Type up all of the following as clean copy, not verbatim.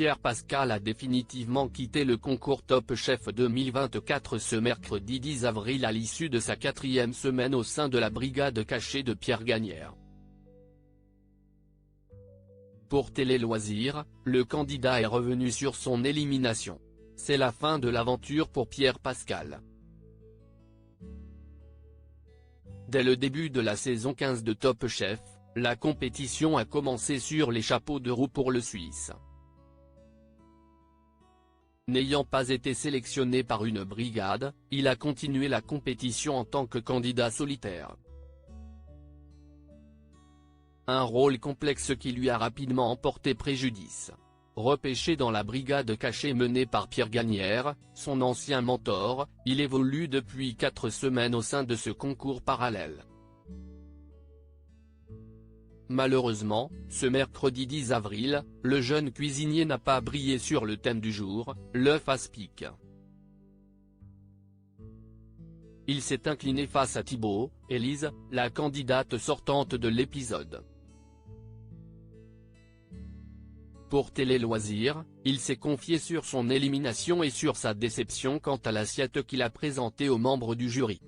Pierre Pascal a définitivement quitté le concours Top Chef 2024 ce mercredi 10 avril à l'issue de sa 4e semaine au sein de la brigade cachée de Pierre Gagnaire. Pour Télé Loisirs, le candidat est revenu sur son élimination. C'est la fin de l'aventure pour Pierre Pascal. Dès le début de la saison 15 de Top Chef, la compétition a commencé sur les chapeaux de roue pour le Suisse. N'ayant pas été sélectionné par une brigade, il a continué la compétition en tant que candidat solitaire. Un rôle complexe qui lui a rapidement emporté préjudice. Repêché dans la brigade cachée menée par Pierre Gagnaire, son ancien mentor, il évolue depuis 4 semaines au sein de ce concours parallèle. Malheureusement, ce mercredi 10 avril, le jeune cuisinier n'a pas brillé sur le thème du jour, l'œuf aspic. Il s'est incliné face à Thibaut, Élise, la candidate sortante de l'épisode. Pour Télé Loisirs, il s'est confié sur son élimination et sur sa déception quant à l'assiette qu'il a présentée aux membres du jury.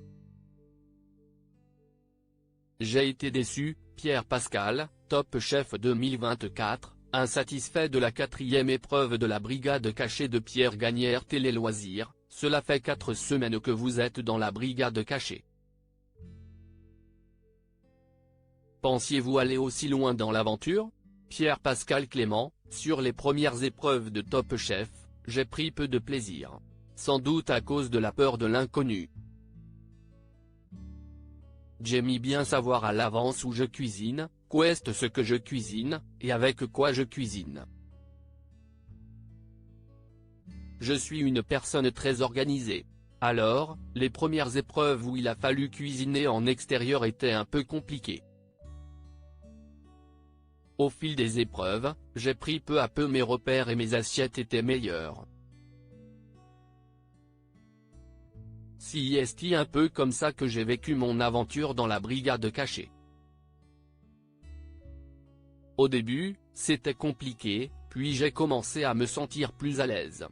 J'ai été déçu, Pierre Pascal, Top Chef 2024, insatisfait de la 4e épreuve de la brigade cachée de Pierre Gagnaire Télé Loisirs, cela fait 4 semaines que vous êtes dans la brigade cachée. Pensiez-vous aller aussi loin dans l'aventure ? Pierre Pascal Clément, sur les premières épreuves de Top Chef, j'ai pris peu de plaisir. Sans doute à cause de la peur de l'inconnu. J'aime bien savoir à l'avance où je cuisine, qu'est ce que je cuisine, et avec quoi je cuisine. Je suis une personne très organisée. Alors, les premières épreuves où il a fallu cuisiner en extérieur étaient un peu compliquées. Au fil des épreuves, j'ai pris peu à peu mes repères et mes assiettes étaient meilleures. C'est un peu comme ça que j'ai vécu mon aventure dans la brigade cachée. Au début, c'était compliqué, puis j'ai commencé à me sentir plus à l'aise.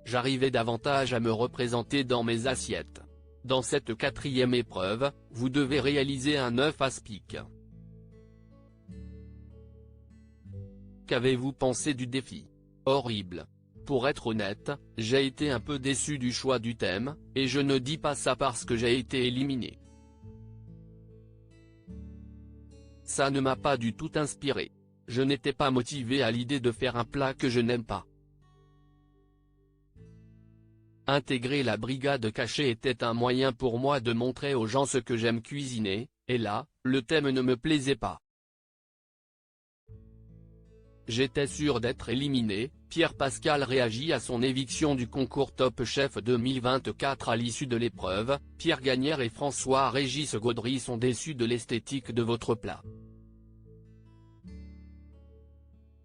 J'arrivais davantage à me représenter dans mes assiettes. Dans cette 4e épreuve, vous devez réaliser un œuf aspic. Qu'avez-vous pensé du défi ? Horrible. Pour être honnête, j'ai été un peu déçu du choix du thème, et je ne dis pas ça parce que j'ai été éliminé. Ça ne m'a pas du tout inspiré. Je n'étais pas motivé à l'idée de faire un plat que je n'aime pas. Intégrer la brigade cachée était un moyen pour moi de montrer aux gens ce que j'aime cuisiner, et là, le thème ne me plaisait pas. J'étais sûr d'être éliminé. Pierre Pascal réagit à son éviction du concours Top Chef 2024 à l'issue de l'épreuve. Pierre Gagnaire et François-Régis Gaudry sont déçus de l'esthétique de votre plat.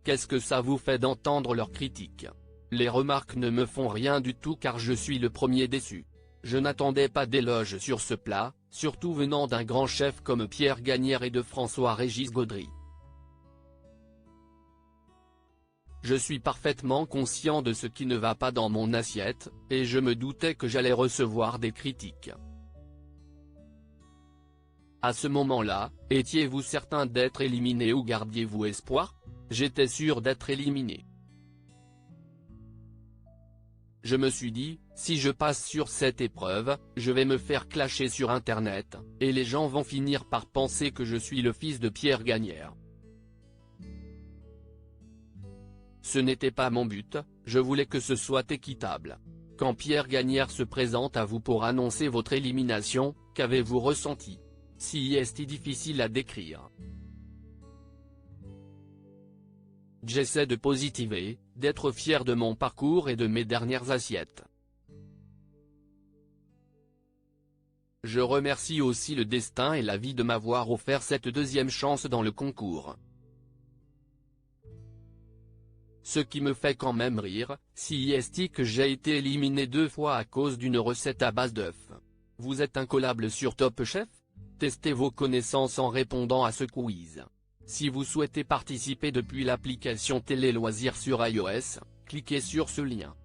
Qu'est-ce que ça vous fait d'entendre leurs critiques ? Les remarques ne me font rien du tout car je suis le premier déçu. Je n'attendais pas d'éloges sur ce plat, surtout venant d'un grand chef comme Pierre Gagnaire et de François-Régis Gaudry. Je suis parfaitement conscient de ce qui ne va pas dans mon assiette, et je me doutais que j'allais recevoir des critiques. À ce moment-là, étiez-vous certain d'être éliminé ou gardiez-vous espoir ? J'étais sûr d'être éliminé. Je me suis dit, si je passe sur cette épreuve, je vais me faire clasher sur internet, et les gens vont finir par penser que je suis le fils de Pierre Gagnaire. Ce n'était pas mon but, je voulais que ce soit équitable. Quand Pierre Gagnaire se présente à vous pour annoncer votre élimination, qu'avez-vous ressenti ? C'est difficile à décrire. J'essaie de positiver, d'être fier de mon parcours et de mes dernières assiettes. Je remercie aussi le destin et la vie de m'avoir offert cette 2e chance dans le concours. Ce qui me fait quand même rire, c'est que j'ai été éliminé 2 fois à cause d'une recette à base d'œufs. Vous êtes incollable sur Top Chef ? Testez vos connaissances en répondant à ce quiz. Si vous souhaitez participer depuis l'application Télé Loisirs sur iOS, cliquez sur ce lien.